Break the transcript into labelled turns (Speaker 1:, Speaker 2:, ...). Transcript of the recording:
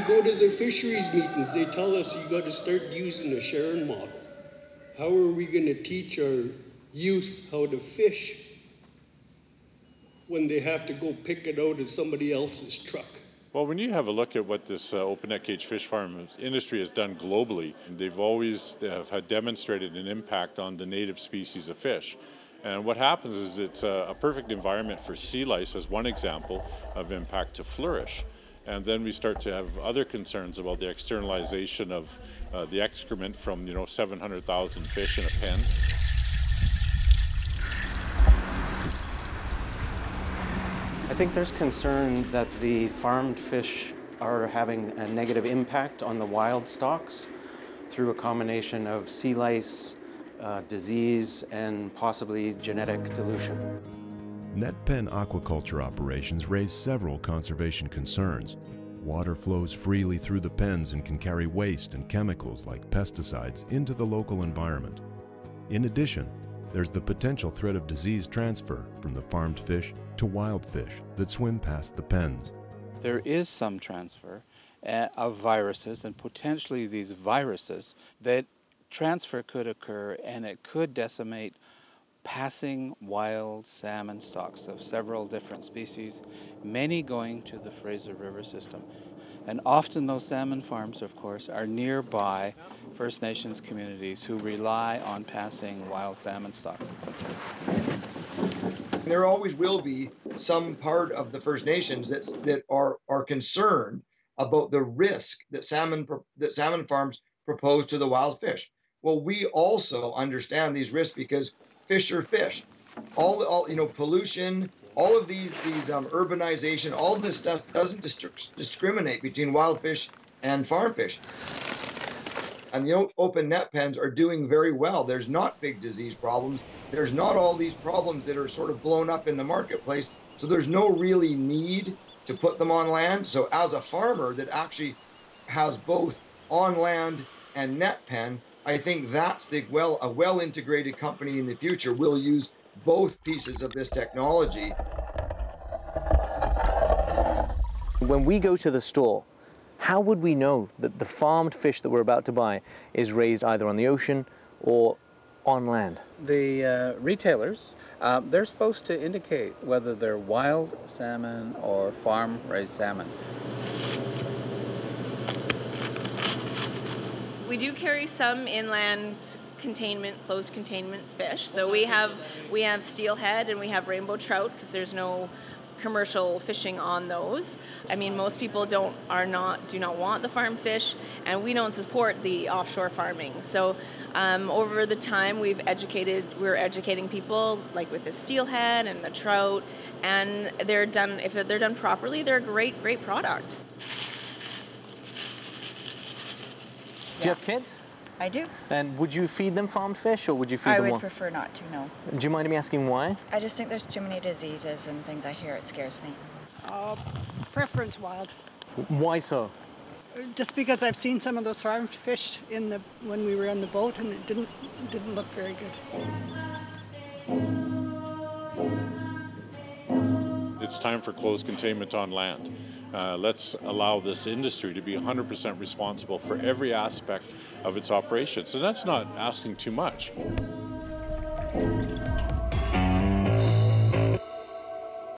Speaker 1: go to the fisheries meetings, they tell us you got to start using the Sharon model. How are we going to teach our youth how to fish when they have to go pick it out of somebody else's truck?
Speaker 2: Well, when you have a look at what this open net cage fish farm industry has done globally, they've always had demonstrated an impact on the native species of fish. And what happens is it's a perfect environment for sea lice, as one example of impact, to flourish. And then we start to have other concerns about the externalization of the excrement from 700,000 fish in a pen.
Speaker 3: I think there's concern that the farmed fish are having a negative impact on the wild stocks through a combination of sea lice, disease, and possibly genetic dilution.
Speaker 4: Net pen aquaculture operations raise several conservation concerns. Water flows freely through the pens and can carry waste and chemicals like pesticides into the local environment. In addition, there's the potential threat of disease transfer from the farmed fish to wild fish that swim past the pens.
Speaker 5: There is some transfer of viruses, and potentially these viruses, that transfer could occur and it could decimate passing wild salmon stocks of several different species, many going to the Fraser River system. And often those salmon farms, of course, are nearby First Nations communities who rely on passing wild salmon stocks.
Speaker 6: There always will be some part of the First Nations that are concerned about the risk that salmon farms propose to the wild fish. Well, we also understand these risks because fish are fish. All pollution, all of these urbanization, all of this stuff doesn't discriminate between wild fish and farm fish. And the open net pens are doing very well. There's not big disease problems. There's not all these problems that are sort of blown up in the marketplace. So there's no really need to put them on land. So as a farmer that actually has both on land and net pen, I think that's a well-integrated company in the future will use both pieces of this technology.
Speaker 7: When we go to the store, how would we know that the farmed fish that we're about to buy is raised either on the ocean or on land?
Speaker 5: The retailers, they're supposed to indicate whether they're wild salmon or farm-raised salmon.
Speaker 8: We do carry some inland closed containment fish. So we have steelhead and we have rainbow trout because there's no commercial fishing on those. I mean, most people do not want the farm fish, and we don't support the offshore farming. So over the time we're educating people like with the steelhead and the trout, and if they're done properly, they're great products.
Speaker 7: Do you have kids?
Speaker 9: I do.
Speaker 7: And would you feed them farmed fish, or would you feed them?
Speaker 9: I would prefer not to, no.
Speaker 7: Do you mind me asking why?
Speaker 9: I just think there's too many diseases and things I hear. It scares me.
Speaker 10: Preference wild.
Speaker 7: Why so?
Speaker 10: Just because I've seen some of those farmed fish when we were on the boat, and it didn't look very good.
Speaker 2: It's time for closed containment on land. Let's allow this industry to be 100% responsible for every aspect of its operations. And that's not asking too much.